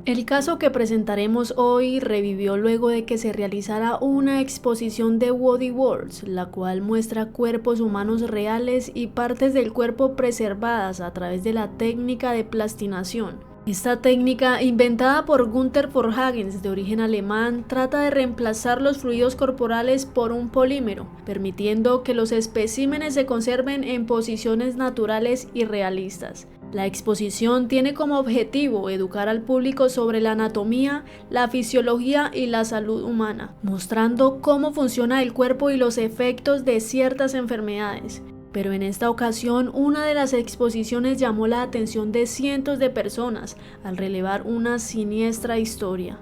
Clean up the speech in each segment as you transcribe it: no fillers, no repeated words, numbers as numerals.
El caso que presentaremos hoy revivió luego de que se realizara una exposición de Body Worlds, la cual muestra cuerpos humanos reales y partes del cuerpo preservadas a través de la técnica de plastinación. Esta técnica, inventada por Günther Forhagens, de origen alemán, trata de reemplazar los fluidos corporales por un polímero, permitiendo que los especímenes se conserven en posiciones naturales y realistas. La exposición tiene como objetivo educar al público sobre la anatomía, la fisiología y la salud humana, mostrando cómo funciona el cuerpo y los efectos de ciertas enfermedades. Pero en esta ocasión, una de las exposiciones llamó la atención de cientos de personas al relevar una siniestra historia.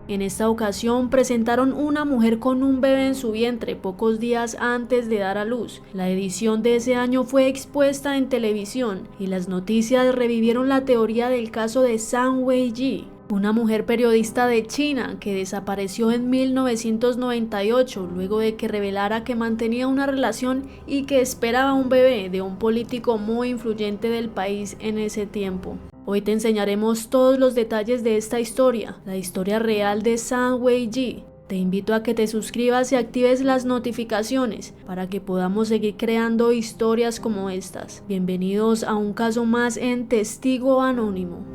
En esta ocasión presentaron una mujer con un bebé en su vientre pocos días antes de dar a luz. La edición de ese año fue expuesta en televisión y las noticias revivieron la teoría del caso de Zhang Weiji, una mujer periodista de China que desapareció en 1998 luego de que revelara que mantenía una relación y que esperaba un bebé de un político muy influyente del país en ese tiempo. Hoy te enseñaremos todos los detalles de esta historia, la historia real de Zhang Weiji. Te invito a que te suscribas y actives las notificaciones para que podamos seguir creando historias como estas. Bienvenidos a un caso más en Testigo Anónimo.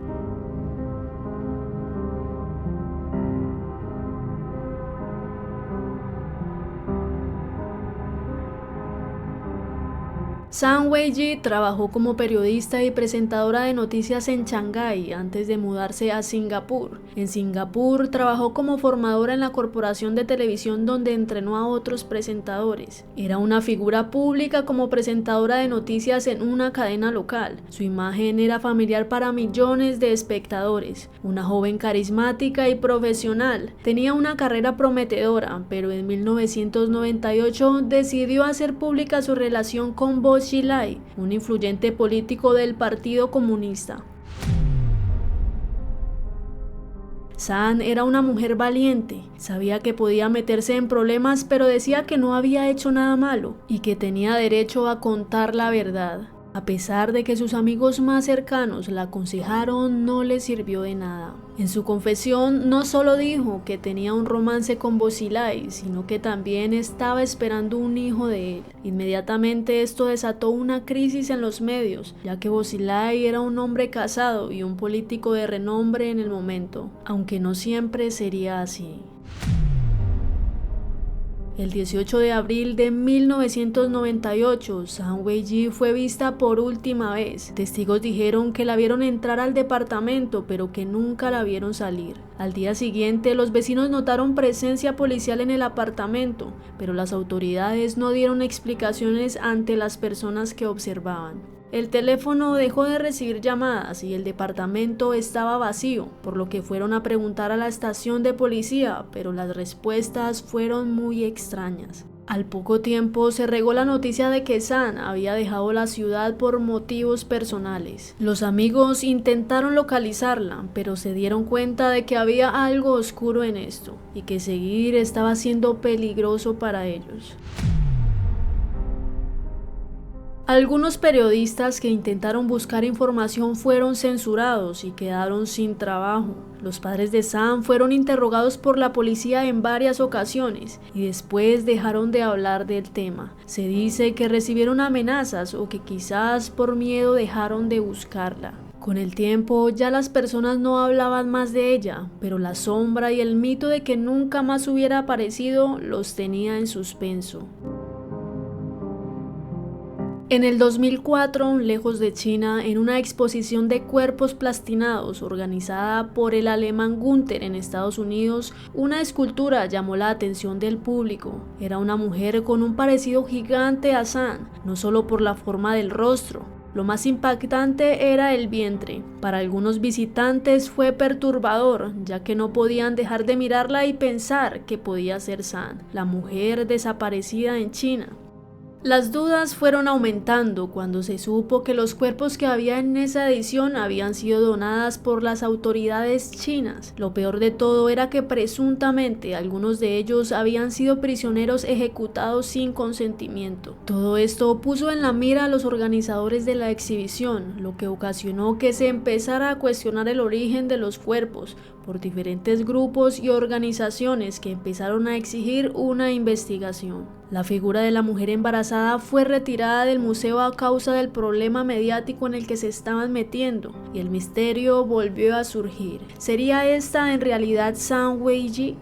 Zhang Weiji trabajó como periodista y presentadora de noticias en Shanghái antes de mudarse a Singapur. En Singapur trabajó como formadora en la corporación de televisión donde entrenó a otros presentadores. Era una figura pública como presentadora de noticias en una cadena local. Su imagen era familiar para millones de espectadores. Una joven carismática y profesional. Tenía una carrera prometedora, pero en 1998 decidió hacer pública su relación con Bo Xilai, un influyente político del Partido Comunista. Zhang era una mujer valiente, sabía que podía meterse en problemas, pero decía que no había hecho nada malo y que tenía derecho a contar la verdad. A pesar de que sus amigos más cercanos la aconsejaron, no le sirvió de nada. En su confesión no solo dijo que tenía un romance con Bo Xilai, sino que también estaba esperando un hijo de él. Inmediatamente esto desató una crisis en los medios, ya que Bo Xilai era un hombre casado y un político de renombre en el momento, aunque no siempre sería así. El 18 de abril de 1998, Zhang Weiji fue vista por última vez. Testigos dijeron que la vieron entrar al departamento, pero que nunca la vieron salir. Al día siguiente, los vecinos notaron presencia policial en el apartamento, pero las autoridades no dieron explicaciones ante las personas que observaban. El teléfono dejó de recibir llamadas y el departamento estaba vacío, por lo que fueron a preguntar a la estación de policía, pero las respuestas fueron muy extrañas. Al poco tiempo se regó la noticia de que Zhang había dejado la ciudad por motivos personales. Los amigos intentaron localizarla, pero se dieron cuenta de que había algo oscuro en esto y que seguir estaba siendo peligroso para ellos. Algunos periodistas que intentaron buscar información fueron censurados y quedaron sin trabajo. Los padres de Zhang fueron interrogados por la policía en varias ocasiones y después dejaron de hablar del tema. Se dice que recibieron amenazas o que quizás por miedo dejaron de buscarla. Con el tiempo ya las personas no hablaban más de ella, pero la sombra y el mito de que nunca más hubiera aparecido los tenía en suspenso. En el 2004, lejos de China, en una exposición de cuerpos plastinados organizada por el alemán Günther en Estados Unidos, una escultura llamó la atención del público. Era una mujer con un parecido gigante a Zhang, no solo por la forma del rostro. Lo más impactante era el vientre. Para algunos visitantes fue perturbador, ya que no podían dejar de mirarla y pensar que podía ser Zhang, la mujer desaparecida en China. Las dudas fueron aumentando cuando se supo que los cuerpos que había en esa edición habían sido donadas por las autoridades chinas. Lo peor de todo era que presuntamente algunos de ellos habían sido prisioneros ejecutados sin consentimiento. Todo esto puso en la mira a los organizadores de la exhibición, lo que ocasionó que se empezara a cuestionar el origen de los cuerpos por diferentes grupos y organizaciones que empezaron a exigir una investigación. La figura de la mujer embarazada fue retirada del museo a causa del problema mediático en el que se estaban metiendo, y el misterio volvió a surgir. ¿Sería esta en realidad Zhang Weiji?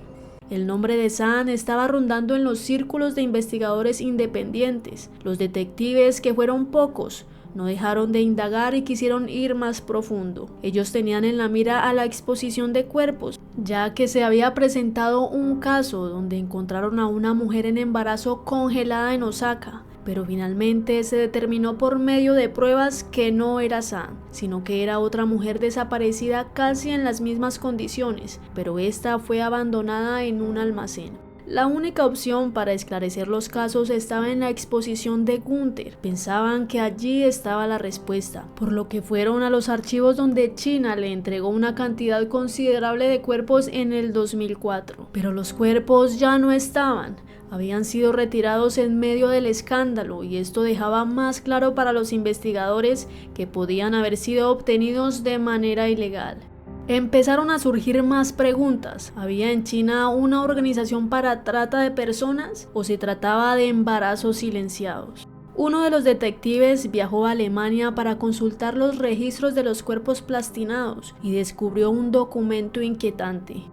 El nombre de Zhang estaba rondando en los círculos de investigadores independientes. Los detectives, que fueron pocos, no dejaron de indagar y quisieron ir más profundo. Ellos tenían en la mira a la exposición de cuerpos, ya que se había presentado un caso donde encontraron a una mujer en embarazo congelada en Osaka, pero finalmente se determinó por medio de pruebas que no era Zhang, sino que era otra mujer desaparecida casi en las mismas condiciones, pero esta fue abandonada en un almacén. La única opción para esclarecer los casos estaba en la exposición de Gunther. Pensaban que allí estaba la respuesta, por lo que fueron a los archivos donde China le entregó una cantidad considerable de cuerpos en el 2004. Pero los cuerpos ya no estaban. Habían sido retirados en medio del escándalo, y esto dejaba más claro para los investigadores que podían haber sido obtenidos de manera ilegal. Empezaron a surgir más preguntas. ¿Había en China una organización para trata de personas o se trataba de embarazos silenciados? Uno de los detectives viajó a Alemania para consultar los registros de los cuerpos plastinados y descubrió un documento inquietante.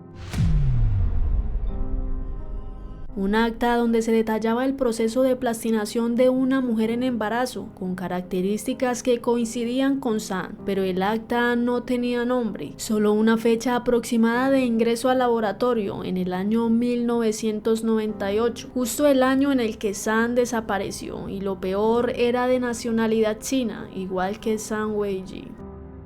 Un acta donde se detallaba el proceso de plastinación de una mujer en embarazo, con características que coincidían con Zhang, pero el acta no tenía nombre, solo una fecha aproximada de ingreso al laboratorio en el año 1998, justo el año en el que Zhang desapareció, y lo peor era de nacionalidad china, igual que Zhang Weiji.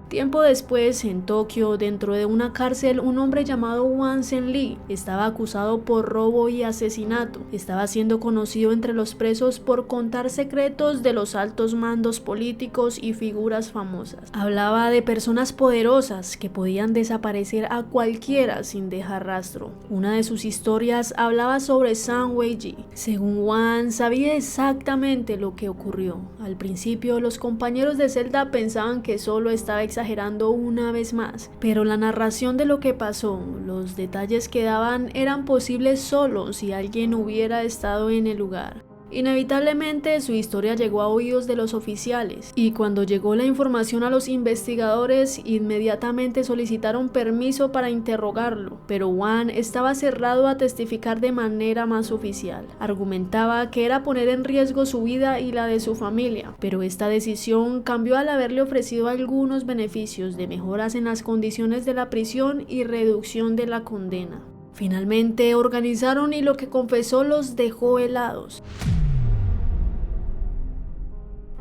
Tiempo después, en Tokio, dentro de una cárcel, un hombre llamado Wang Zhenli estaba acusado por robo y asesinato. Estaba siendo conocido entre los presos por contar secretos de los altos mandos políticos y figuras famosas. Hablaba de personas poderosas que podían desaparecer a cualquiera sin dejar rastro. Una de sus historias hablaba sobre Zhang Weiji. Según Wang, sabía exactamente lo que ocurrió. Al principio, los compañeros de celda pensaban que solo estaba exagerando una vez más, pero la narración de lo que pasó, los detalles que daban eran posibles solo si alguien hubiera estado en el lugar. Inevitablemente su historia llegó a oídos de los oficiales, y cuando llegó la información a los investigadores, inmediatamente solicitaron permiso para interrogarlo, pero Wang estaba cerrado a testificar de manera más oficial. Argumentaba que era poner en riesgo su vida y la de su familia, pero esta decisión cambió al haberle ofrecido algunos beneficios de mejoras en las condiciones de la prisión y reducción de la condena. Finalmente organizaron y lo que confesó los dejó helados.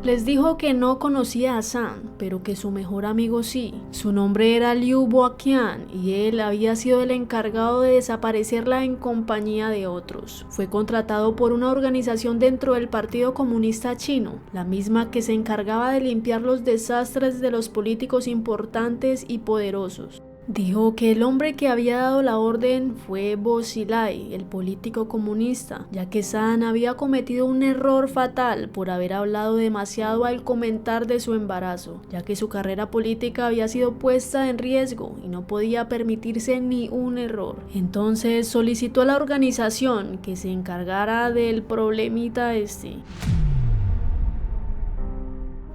Les dijo que no conocía a Zhang, pero que su mejor amigo sí. Su nombre era Liu Boaqian y él había sido el encargado de desaparecerla en compañía de otros. Fue contratado por una organización dentro del Partido Comunista Chino, la misma que se encargaba de limpiar los desastres de los políticos importantes y poderosos. Dijo que el hombre que había dado la orden fue Bo Xilai, el político comunista, ya que Zhang había cometido un error fatal por haber hablado demasiado al comentar de su embarazo, ya que su carrera política había sido puesta en riesgo y no podía permitirse ni un error. Entonces solicitó a la organización que se encargara del problemita este.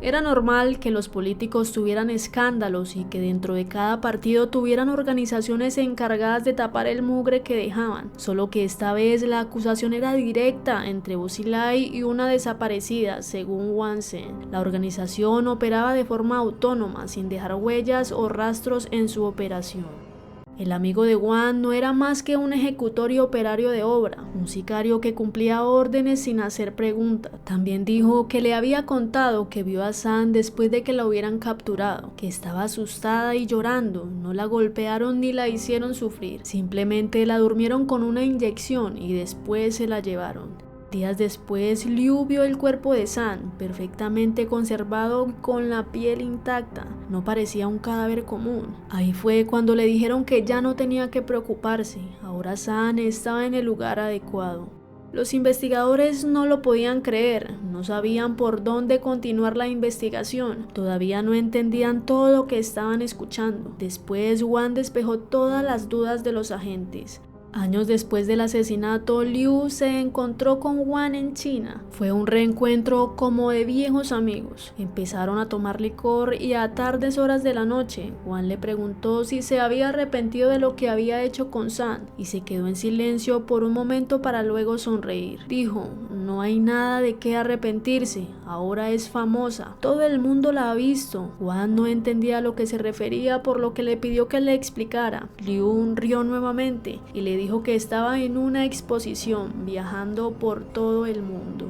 Era normal que los políticos tuvieran escándalos y que dentro de cada partido tuvieran organizaciones encargadas de tapar el mugre que dejaban, solo que esta vez la acusación era directa entre Bo Xilai y una desaparecida, según Wang Zhen. La organización operaba de forma autónoma, sin dejar huellas o rastros en su operación. El amigo de Wang no era más que un ejecutor y operario de obra, un sicario que cumplía órdenes sin hacer preguntas. También dijo que le había contado que vio a Zhang después de que la hubieran capturado, que estaba asustada y llorando, no la golpearon ni la hicieron sufrir, simplemente la durmieron con una inyección y después se la llevaron. Días después, Liu vio el cuerpo de San, perfectamente conservado con la piel intacta. No parecía un cadáver común. Ahí fue cuando le dijeron que ya no tenía que preocuparse. Ahora San estaba en el lugar adecuado. Los investigadores no lo podían creer, no sabían por dónde continuar la investigación, todavía no entendían todo lo que estaban escuchando. Después, Wang despejó todas las dudas de los agentes. Años después del asesinato, Liu se encontró con Wang en China. Fue un reencuentro como de viejos amigos. Empezaron a tomar licor y a tardes horas de la noche, Wang le preguntó si se había arrepentido de lo que había hecho con San y se quedó en silencio por un momento para luego sonreír. Dijo, no hay nada de qué arrepentirse, ahora es famosa, todo el mundo la ha visto. Wang no entendía a lo que se refería, por lo que le pidió que le explicara. Liu rió nuevamente y le dijo que estaba en una exposición, viajando por todo el mundo.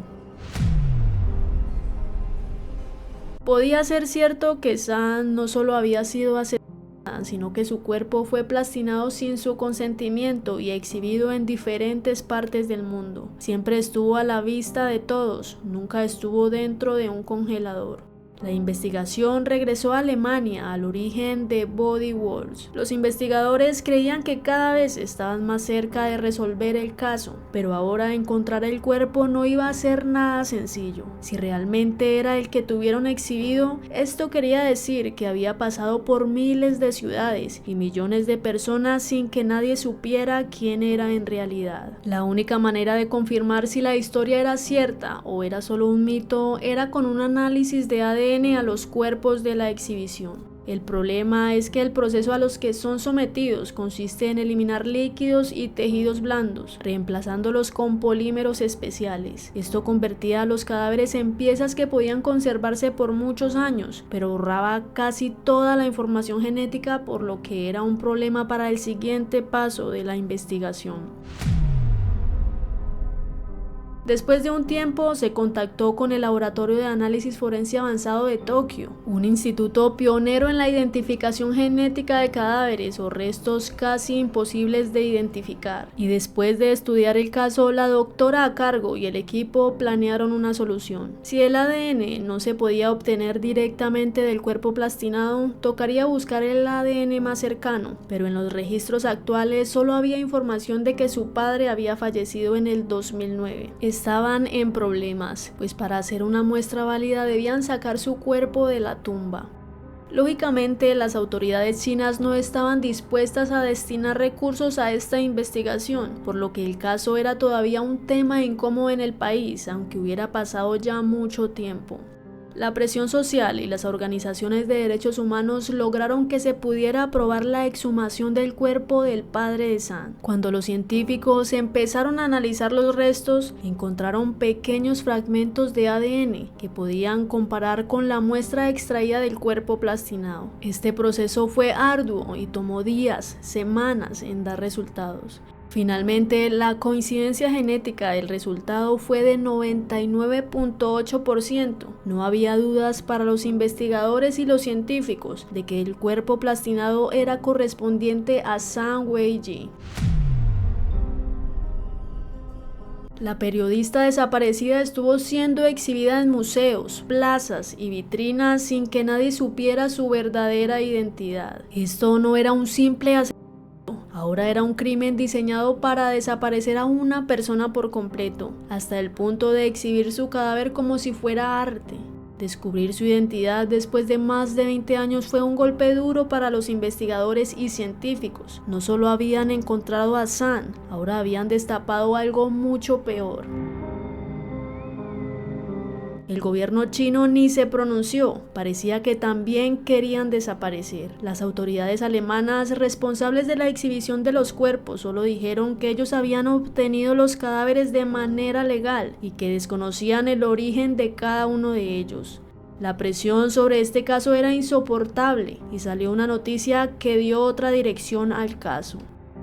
Podía ser cierto que San no solo había sido asesinada, sino que su cuerpo fue plastinado sin su consentimiento y exhibido en diferentes partes del mundo. Siempre estuvo a la vista de todos, nunca estuvo dentro de un congelador. La investigación regresó a Alemania, al origen de Body Wars. Los investigadores creían que cada vez estaban más cerca de resolver el caso, pero ahora encontrar el cuerpo no iba a ser nada sencillo. Si realmente era el que tuvieron exhibido, esto quería decir que había pasado por miles de ciudades y millones de personas sin que nadie supiera quién era en realidad. La única manera de confirmar si la historia era cierta o era solo un mito era con un análisis de ADN a los cuerpos de la exhibición. El problema es que el proceso a los que son sometidos consiste en eliminar líquidos y tejidos blandos, reemplazándolos con polímeros especiales. Esto convertía a los cadáveres en piezas que podían conservarse por muchos años, pero borraba casi toda la información genética, por lo que era un problema para el siguiente paso de la investigación. Después de un tiempo, se contactó con el Laboratorio de Análisis Forense Avanzado de Tokio, un instituto pionero en la identificación genética de cadáveres o restos casi imposibles de identificar. Y después de estudiar el caso, la doctora a cargo y el equipo planearon una solución. Si el ADN no se podía obtener directamente del cuerpo plastinado, tocaría buscar el ADN más cercano, pero en los registros actuales solo había información de que su padre había fallecido en el 2009. Estaban en problemas, pues para hacer una muestra válida debían sacar su cuerpo de la tumba. Lógicamente, las autoridades chinas no estaban dispuestas a destinar recursos a esta investigación, por lo que el caso era todavía un tema incómodo en el país, aunque hubiera pasado ya mucho tiempo. La presión social y las organizaciones de derechos humanos lograron que se pudiera aprobar la exhumación del cuerpo del padre de San. Cuando los científicos empezaron a analizar los restos, encontraron pequeños fragmentos de ADN que podían comparar con la muestra extraída del cuerpo plastinado. Este proceso fue arduo y tomó días, semanas en dar resultados. Finalmente, la coincidencia genética del resultado fue de 99.8%. No había dudas para los investigadores y los científicos de que el cuerpo plastinado era correspondiente a Zhang Weiji. La periodista desaparecida estuvo siendo exhibida en museos, plazas y vitrinas sin que nadie supiera su verdadera identidad. Esto no era un simple asesinato. Ahora era un crimen diseñado para desaparecer a una persona por completo, hasta el punto de exhibir su cadáver como si fuera arte. Descubrir su identidad después de más de 20 años fue un golpe duro para los investigadores y científicos. No solo habían encontrado a San, ahora habían destapado algo mucho peor. El gobierno chino ni se pronunció, parecía que también querían desaparecer. Las autoridades alemanas responsables de la exhibición de los cuerpos solo dijeron que ellos habían obtenido los cadáveres de manera legal y que desconocían el origen de cada uno de ellos. La presión sobre este caso era insoportable y salió una noticia que dio otra dirección al caso.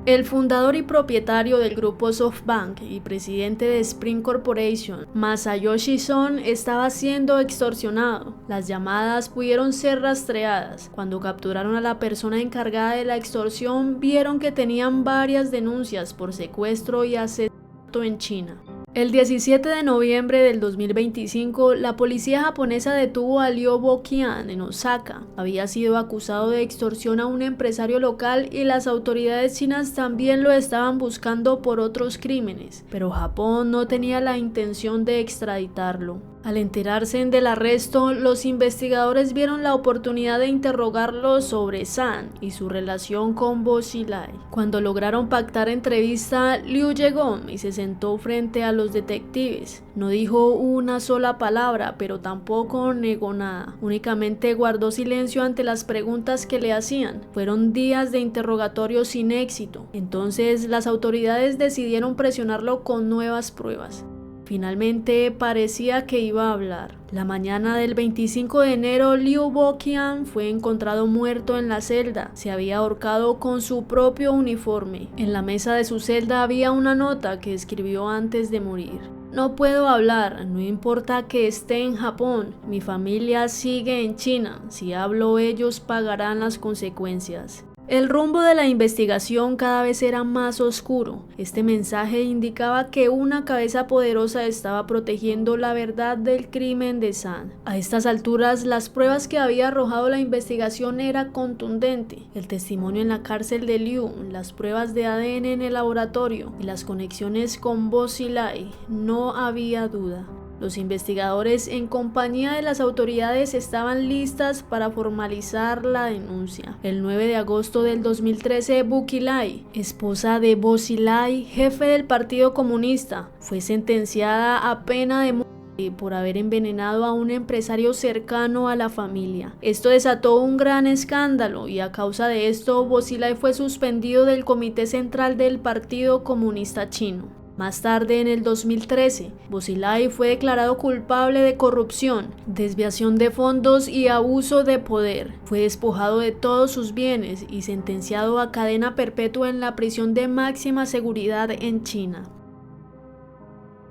El fundador y propietario del grupo SoftBank y presidente de Sprint Corporation, Masayoshi Son, estaba siendo extorsionado. Las llamadas pudieron ser rastreadas. Cuando capturaron a la persona encargada de la extorsión, vieron que tenían varias denuncias por secuestro y asesinato en China. El 17 de noviembre del 2025, la policía japonesa detuvo a Ryo Bo-kian en Osaka. Había sido acusado de extorsión a un empresario local y las autoridades chinas también lo estaban buscando por otros crímenes, pero Japón no tenía la intención de extraditarlo. Al enterarse del arresto, los investigadores vieron la oportunidad de interrogarlo sobre San y su relación con Bo Xilai. Cuando lograron pactar entrevista, Liu llegó y se sentó frente a los detectives. No dijo una sola palabra, pero tampoco negó nada. Únicamente guardó silencio ante las preguntas que le hacían. Fueron días de interrogatorio sin éxito. Entonces, las autoridades decidieron presionarlo con nuevas pruebas. Finalmente parecía que iba a hablar. La mañana del 25 de enero, Ryo Bo-kian fue encontrado muerto en la celda. Se había ahorcado con su propio uniforme. En la mesa de su celda había una nota que escribió antes de morir. No puedo hablar, no importa que esté en Japón, mi familia sigue en China. Si hablo, ellos pagarán las consecuencias. El rumbo de la investigación cada vez era más oscuro. Este mensaje indicaba que una cabeza poderosa estaba protegiendo la verdad del crimen de San. A estas alturas, las pruebas que había arrojado la investigación era contundente. El testimonio en la cárcel de Liu, las pruebas de ADN en el laboratorio y las conexiones con Bo Xilai, no había duda. Los investigadores, en compañía de las autoridades, estaban listas para formalizar la denuncia. El 9 de agosto del 2013, Bu Xilai, esposa de Bo Xilai, jefe del Partido Comunista, fue sentenciada a pena de muerte por haber envenenado a un empresario cercano a la familia. Esto desató un gran escándalo y a causa de esto, Bo Xilai fue suspendido del Comité Central del Partido Comunista Chino. Más tarde, en el 2013, Bo Xilai fue declarado culpable de corrupción, desviación de fondos y abuso de poder. Fue despojado de todos sus bienes y sentenciado a cadena perpetua en la prisión de máxima seguridad en China.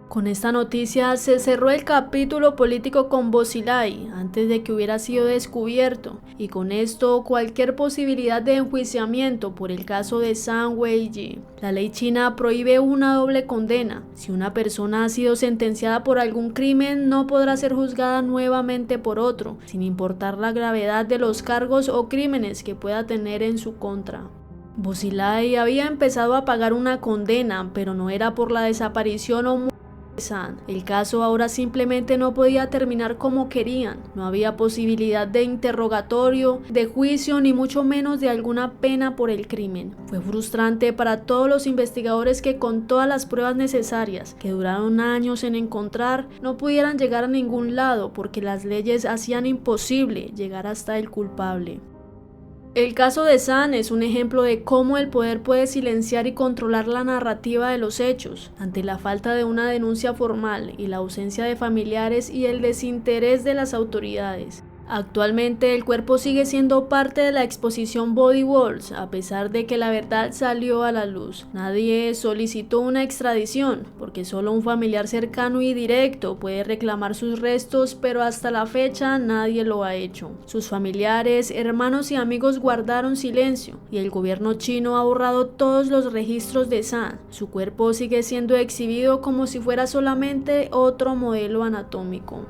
Con esta noticia se cerró el capítulo político con Bo Xilai antes de que hubiera sido descubierto, y con esto cualquier posibilidad de enjuiciamiento por el caso de Zhang Weiji. La ley china prohíbe una doble condena. Si una persona ha sido sentenciada por algún crimen, no podrá ser juzgada nuevamente por otro, sin importar la gravedad de los cargos o crímenes que pueda tener en su contra. Bo Xilai había empezado a pagar una condena, pero no era por la desaparición o muerte. El caso ahora simplemente no podía terminar como querían. No había posibilidad de interrogatorio, de juicio, ni mucho menos de alguna pena por el crimen. Fue frustrante para todos los investigadores que, con todas las pruebas necesarias, que duraron años en encontrar, no pudieran llegar a ningún lado porque las leyes hacían imposible llegar hasta el culpable. El caso de San es un ejemplo de cómo el poder puede silenciar y controlar la narrativa de los hechos. Ante la falta de una denuncia formal y la ausencia de familiares y el desinterés de las autoridades. Actualmente el cuerpo sigue siendo parte de la exposición Body Wars, a pesar de que la verdad salió a la luz. Nadie solicitó una extradición, porque solo un familiar cercano y directo puede reclamar sus restos, pero hasta la fecha nadie lo ha hecho. Sus familiares, hermanos y amigos guardaron silencio, y el gobierno chino ha borrado todos los registros de San. Su cuerpo sigue siendo exhibido como si fuera solamente otro modelo anatómico.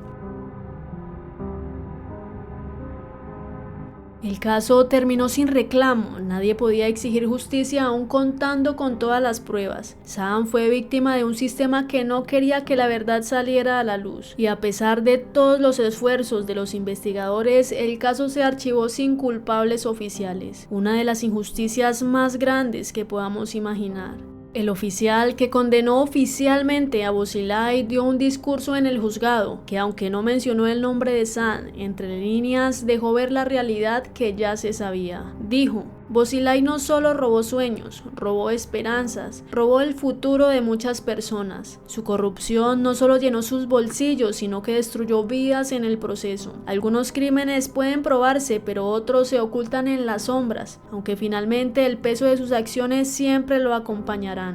El caso terminó sin reclamo, nadie podía exigir justicia aún contando con todas las pruebas. San fue víctima de un sistema que no quería que la verdad saliera a la luz, y a pesar de todos los esfuerzos de los investigadores, el caso se archivó sin culpables oficiales, una de las injusticias más grandes que podamos imaginar. El oficial que condenó oficialmente a Bo Xilai dio un discurso en el juzgado que, aunque no mencionó el nombre de San, entre líneas dejó ver la realidad que ya se sabía. Dijo: Bo Xilai no solo robó sueños, robó esperanzas, robó el futuro de muchas personas. Su corrupción no solo llenó sus bolsillos, sino que destruyó vidas en el proceso. Algunos crímenes pueden probarse, pero otros se ocultan en las sombras, aunque finalmente el peso de sus acciones siempre lo acompañarán.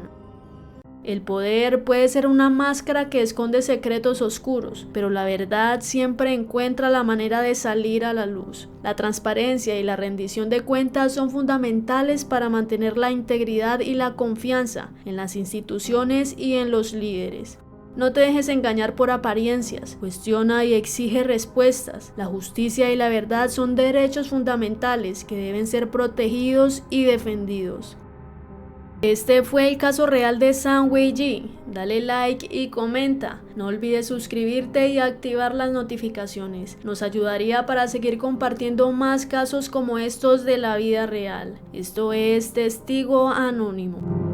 El poder puede ser una máscara que esconde secretos oscuros, pero la verdad siempre encuentra la manera de salir a la luz. La transparencia y la rendición de cuentas son fundamentales para mantener la integridad y la confianza en las instituciones y en los líderes. No te dejes engañar por apariencias, cuestiona y exige respuestas. La justicia y la verdad son derechos fundamentales que deben ser protegidos y defendidos. Este fue el caso real de Zhang Weiji. Dale like y comenta. No olvides suscribirte y activar las notificaciones. Nos ayudaría para seguir compartiendo más casos como estos de la vida real. Esto es Testigo Anónimo.